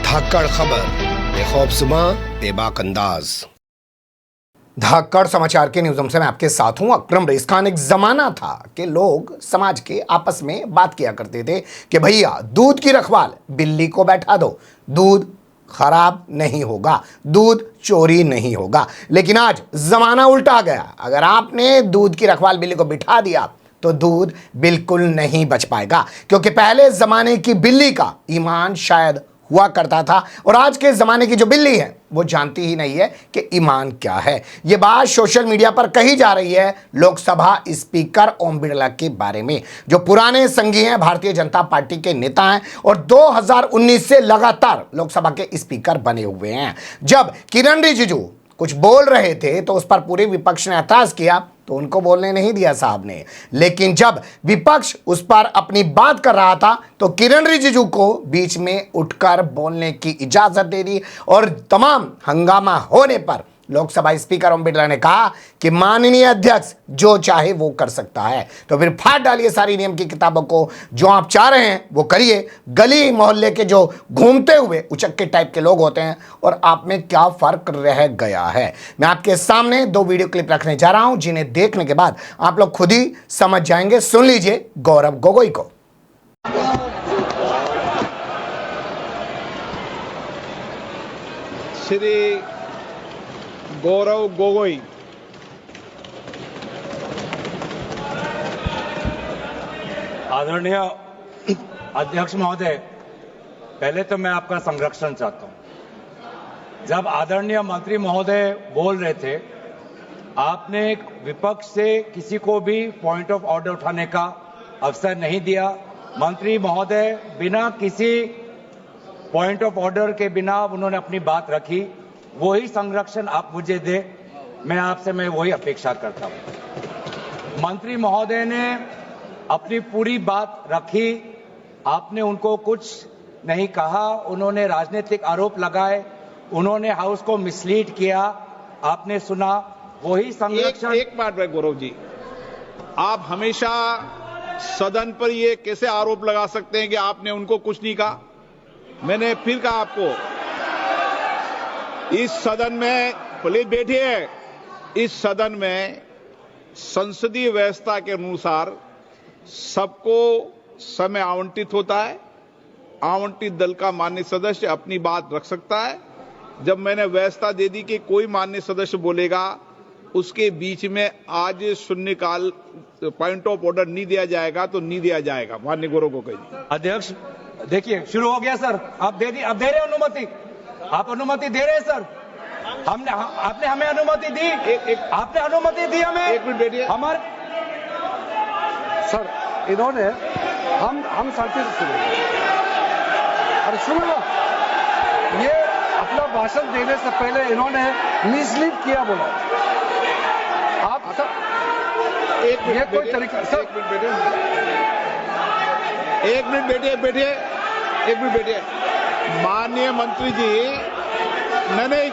धाकड़ खबर, बेखौफजुमा बेबाक अंदाज। धाकड़ समाचार के न्यूज रूम से मैं आपके साथ हूं अकरम रईस खान। एक जमाना था कि लोग समाज के आपस में बात किया करते थे कि भैया दूध की रखवाल बिल्ली को बैठा दो, दूध खराब नहीं होगा, दूध चोरी नहीं होगा। लेकिन आज जमाना उल्टा गया। अगर आपने दूध की रखवाल बिल्ली को बिठा दिया तो दूध बिल्कुल नहीं बच पाएगा, क्योंकि पहले जमाने की बिल्ली का ईमान शायद हुआ करता था और आज के जमाने की जो बिल्ली है वो जानती ही नहीं है कि ईमान क्या है। ये बात सोशल मीडिया पर कही जा रही है लोकसभा स्पीकर ओम बिरला के बारे में, जो पुराने संघी हैं, भारतीय जनता पार्टी के नेता हैं और 2019 से लगातार लोकसभा के स्पीकर बने हुए हैं। जब किरण रिजिजू कुछ बोल रहे थे तो उस पर पूरे विपक्ष ने ऐतराज किया तो उनको बोलने नहीं दिया साहब ने। लेकिन जब विपक्ष उस पर अपनी बात कर रहा था तो किरण रिजिजू को बीच में उठकर बोलने की इजाजत दे दी और तमाम हंगामा होने पर लोकसभा स्पीकर ओम बिरला ने कहा कि माननीय अध्यक्ष जो चाहे वो कर सकता है। तो फिर फाड़ डालिए सारी नियम की किताबों को, जो आप चाह रहे हैं वो करिए। गली मोहल्ले के जो घूमते हुए उचक्के टाइप के लोग होते हैं और आप में क्या फर्क रह गया है। मैं आपके सामने 2 वीडियो क्लिप रखने जा रहा हूं, जिन्हें देखने के बाद आप लोग खुद ही समझ जाएंगे। सुन लीजिए गौरव गोगोई को। श्री गौरव गोगोई। आदरणीय अध्यक्ष महोदय, पहले तो मैं आपका संरक्षण चाहता हूं। जब आदरणीय मंत्री महोदय बोल रहे थे, आपने विपक्ष से किसी को भी पॉइंट ऑफ ऑर्डर उठाने का अवसर नहीं दिया। मंत्री महोदय बिना किसी पॉइंट ऑफ ऑर्डर के बिना उन्होंने अपनी बात रखी। वही संरक्षण आप मुझे दे, मैं वही अपेक्षा करता हूं। मंत्री महोदय ने अपनी पूरी बात रखी, आपने उनको कुछ नहीं कहा। उन्होंने राजनीतिक आरोप लगाए, उन्होंने हाउस को मिसलीड किया, आपने सुना। वही संरक्षण। एक बात है गौरव जी, आप हमेशा सदन पर ये कैसे आरोप लगा सकते हैं कि आपने उनको कुछ नहीं कहा। मैंने फिर कहा आपको, इस सदन में, प्लीज बैठिए, इस सदन में संसदीय व्यवस्था के अनुसार सबको समय आवंटित होता है। आवंटित दल का माननीय सदस्य अपनी बात रख सकता है। जब मैंने व्यवस्था दे दी कि कोई माननीय सदस्य बोलेगा, उसके बीच में आज शून्यकाल पॉइंट ऑफ ऑर्डर नहीं दिया जाएगा तो नहीं दिया जाएगा। माननीय गौरव गोगोई जी। अध्यक्ष देखिए, शुरू हो गया सर। आप दे रहे अनुमति, आप अनुमति दे रहे हैं सर। आपने हमें अनुमति दी, आपने अनुमति दी हमें। एक मिनट बैठिए। हमारे सर, इन्होंने हम शांति से सुने। अरे सुनो, ये अपना भाषण देने से पहले इन्होंने मिसलीड किया बोला। आप सर, ये कोई तरीका सर। एक मिनट बैठिए। माननीय मंत्री जी, नहीं,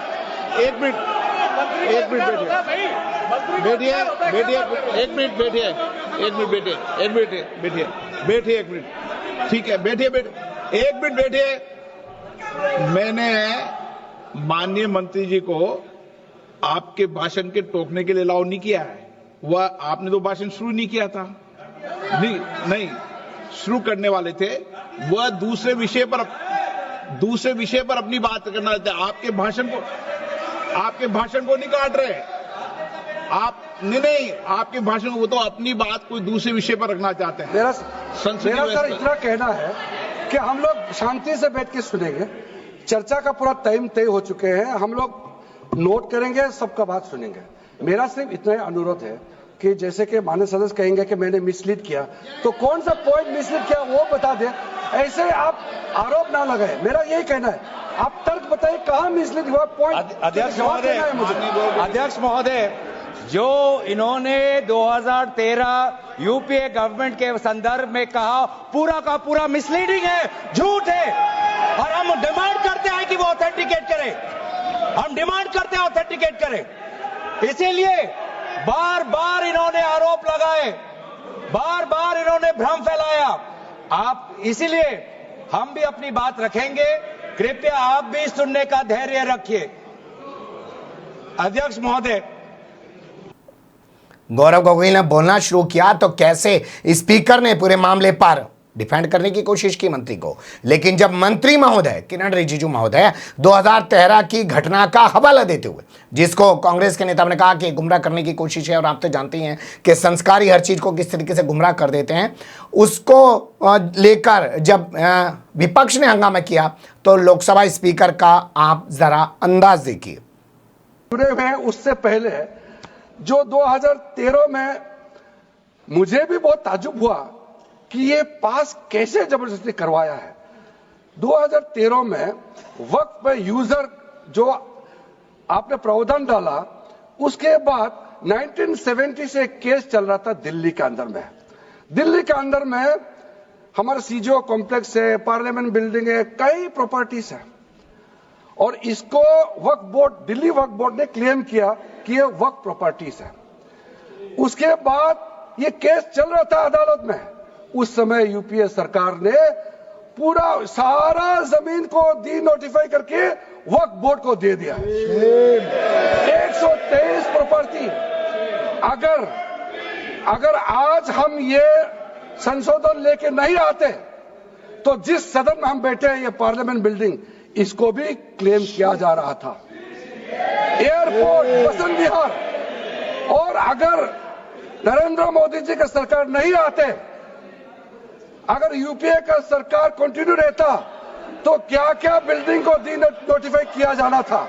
एक मिनट बैठिए। ठीक है, बैठिए। एक मिनट बैठिए। मैंने माननीय मंत्री जी को आपके भाषण के टोकने के लिए अलाउ नहीं किया है। वह आपने तो भाषण शुरू नहीं किया था। नहीं शुरू करने वाले थे, वह दूसरे विषय पर अपनी बात करना चाहते हैं। आपके भाषण को नहीं काट रहे आप। नहीं, आपके भाषण को, वो तो अपनी बात कोई दूसरे विषय पर रखना चाहते हैं। मेरा सर इतना कहना है कि हम लोग शांति से बैठ के सुनेंगे। चर्चा का पूरा टाइम तय हो चुके हैं, हम लोग नोट करेंगे, सबका बात सुनेंगे। मेरा सिर्फ इतना ही अनुरोध है कि जैसे कि माननीय सदस्य कहेंगे कि मैंने मिसलीड किया, तो कौन सा पॉइंट मिसलीड किया वो बता दें। ऐसे आप आरोप ना लगाए, मेरा यही कहना है। आप तर्क बताइए कहां मिसलीड हुआ पॉइंट। अध्यक्ष महोदय, जो इन्होंने 2013 यूपीए गवर्नमेंट के संदर्भ में कहा, पूरा का पूरा मिसलीडिंग है, झूठ है। और हम डिमांड करते हैं कि वो ऑथेंटिकेट करें। इसीलिए बार बार इन्होंने आरोप लगाए, बार बार इन्होंने भ्रम फैलाया। आप इसीलिए हम भी अपनी बात रखेंगे कृपया आप भी सुनने का धैर्य रखिए। अध्यक्ष महोदय, गौरव गोगोई ने बोलना शुरू किया तो कैसे स्पीकर ने पूरे मामले पर डिफेंड करने की कोशिश की मंत्री को, लेकिन जब मंत्री महोदय किरण रिजिजू महोदय 2013 की घटना का हवाला देते हुए, जिसको कांग्रेस के नेता ने कहा कि गुमराह करने की कोशिश है और आप तो जानते हैं कि संस्कारी हर चीज को किस तरीके से गुमराह कर देते हैं, उसको लेकर जब विपक्ष ने हंगामा किया तो लोकसभा स्पीकर का आप जरा अंदाज देखिए। जुड़े हुए हैं उससे पहले जो 2013 में मुझे भी बहुत ताज्जुब हुआ कि ये पास कैसे जबरदस्ती करवाया है। 2013 में वक्त पे यूजर जो आपने प्रावधान डाला, उसके बाद 1970 से केस चल रहा था दिल्ली के अंदर में। दिल्ली के अंदर में हमारा सीजीओ कॉम्प्लेक्स है, पार्लियामेंट बिल्डिंग है, कई प्रॉपर्टीज है, और इसको वक्फ बोर्ड, दिल्ली वक्फ बोर्ड ने क्लेम किया कि ये वक्फ प्रॉपर्टीज है। उसके बाद ये केस चल रहा था अदालत में। उस समय यूपीए सरकार ने पूरा सारा जमीन को डी नोटिफाई करके वक्फ बोर्ड को दे दिया। 123 प्रॉपर्टी। अगर आज हम ये संशोधन लेके नहीं आते तो जिस सदन में हम बैठे हैं, ये पार्लियामेंट बिल्डिंग, इसको भी क्लेम किया जा रहा था। एयरपोर्ट, बसंत विहार, और अगर नरेंद्र मोदी जी का सरकार नहीं आते, अगर यूपीए का सरकार कंटिन्यू रहता, तो क्या क्या बिल्डिंग को डी नोटिफाई किया जाना था।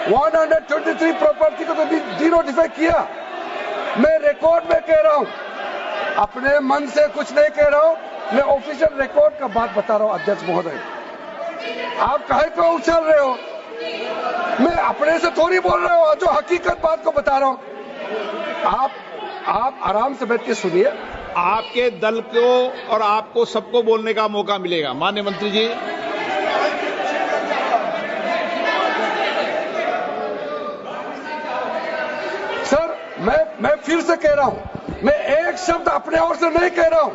123 प्रॉपर्टी को तो डी नोटिफाई किया। मैं रिकॉर्ड में कह रहा हूं, अपने मन से कुछ नहीं कह रहा हूं, मैं ऑफिशियल रिकॉर्ड का बात बता रहा हूं। अध्यक्ष महोदय, आप काहे को उछल रहे हो? मैं अपने से थोड़ी बोल रहा हूं, जो हकीकत बात को बता रहा हूं। आप आराम से बैठ के सुनिए। आपके दल को और आपको सबको बोलने का मौका मिलेगा। माननीय मंत्री जी, सर, मैं फिर से कह रहा हूं, मैं एक शब्द अपने ओर से नहीं कह रहा हूं।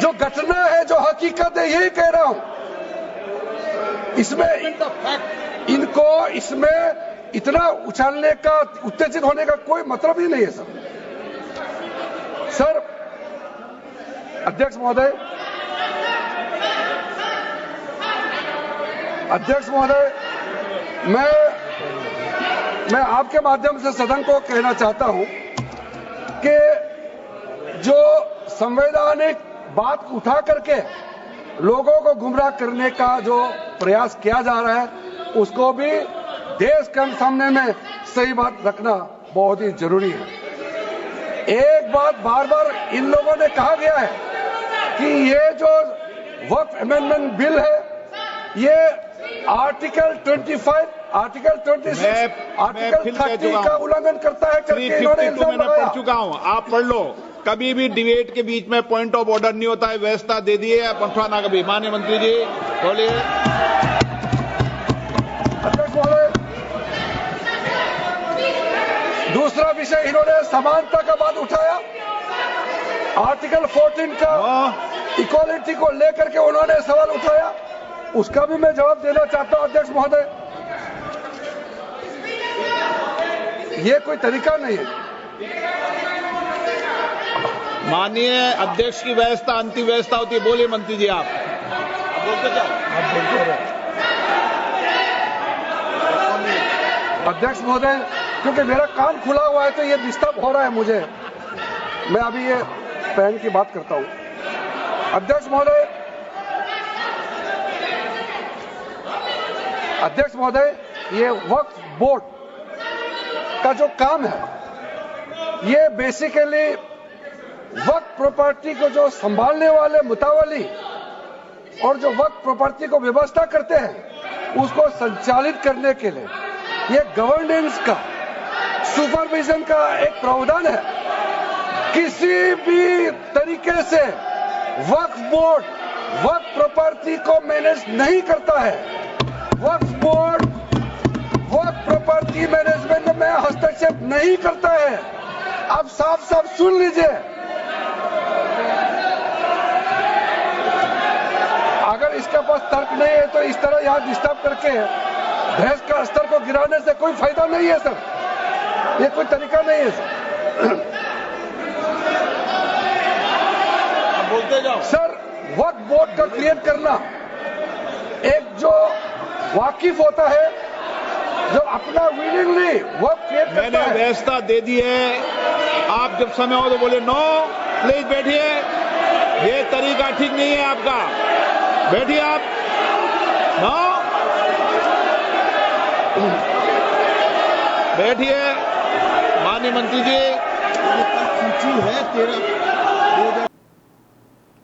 जो घटना है, जो हकीकत है, यही कह रहा हूं। इनको इसमें इतना उछालने का, उत्तेजित होने का कोई मतलब ही नहीं है सर। अध्यक्ष महोदय, मैं आपके माध्यम से सदन को कहना चाहता हूं कि जो संवैधानिक बात उठा करके लोगों को गुमराह करने का जो प्रयास किया जा रहा है, उसको भी देश के सामने में सही बात रखना बहुत ही जरूरी है। एक बात बार बार इन लोगों ने कहा गया है कि ये जो वक्फ अमेंडमेंट बिल है, ये आर्टिकल 25, आर्टिकल 26, आर्टिकल 30 का उल्लंघन करता है करके इन्होंने इल्जाम लगाया। पढ़ चुका हूं, आप पढ़ लो। कभी भी डिबेट के बीच में पॉइंट ऑफ ऑर्डर नहीं होता है, व्यवस्था दे दी है, पंथवाना कभी। माननीय मंत्री जी बोलिए। अध्यक्ष महोदय, दूसरा विषय इन्होंने समानता का बात उठाया। आर्टिकल 14 का इक्वालिटी को लेकर के उन्होंने सवाल उठाया, उसका भी मैं जवाब देना चाहता हूं। अध्यक्ष महोदय, ये कोई तरीका नहीं है। माननीय अध्यक्ष की व्यवस्था अंतिम व्यवस्था होती है। बोलिए मंत्री जी, आप बोलते जाओ। अध्यक्ष महोदय, क्योंकि मेरा कान खुला हुआ है तो ये डिस्टर्ब हो रहा है मुझे। मैं अभी ये पैन की बात करता हूं। अध्यक्ष महोदय, ये वक्फ बोर्ड का जो काम है, ये बेसिकली वक्फ प्रॉपर्टी को जो संभालने वाले मुतावली और जो वक्फ प्रॉपर्टी को व्यवस्था करते हैं, उसको संचालित करने के लिए ये गवर्नेंस का, सुपरविजन का एक प्रावधान है। किसी भी तरीके से वक्फ बोर्ड वक्फ प्रॉपर्टी को मैनेज नहीं करता है। वक्फ बोर्ड वक्फ प्रॉपर्टी मैनेजमेंट में हस्तक्षेप नहीं करता है। अब साफ साफ सुन लीजिए, अगर इसके पास पास तर्क नहीं है तो इस तरह यहाँ डिस्टर्ब करके बहस का स्तर को गिराने से कोई फायदा नहीं है सर, ये कोई तरीका नहीं है सर। बोलते जाओ सर, वक्त बोर्ड का क्रिएट करना, एक जो वाकिफ होता है, जो अपना विलिंगली वर्क क्रिएट मैंने करता है। व्यवस्था दे दी है, आप जब समय हो तो बोले नो, प्लीज बैठिए, ये तरीका ठीक नहीं है आपका, बैठिए आप। नो, बैठिए माननीय मंत्री जी। है तेरा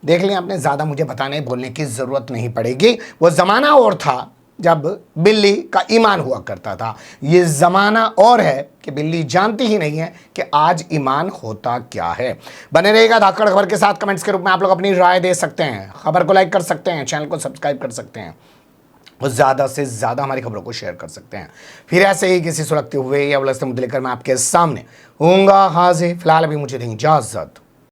देख लिया आपने, ज़्यादा मुझे बताने बोलने की ज़रूरत नहीं पड़ेगी। वो ज़माना और था जब बिल्ली का ईमान हुआ करता था, ये ज़माना और है कि बिल्ली जानती ही नहीं है कि आज ईमान होता क्या है। बने रहेगा धाकड़ खबर के साथ। कमेंट्स के रूप में आप लोग अपनी राय दे सकते हैं, खबर को लाइक कर सकते हैं, चैनल को सब्सक्राइब कर सकते हैं और ज़्यादा से ज़्यादा हमारी खबरों को शेयर कर सकते हैं। फिर ऐसे ही किसी सुलगते हुए या उलझते मुद्दे लेकर मैं आपके सामने होऊंगा हाजिर। फिलहाल अभी मुझे दें इजाज़त।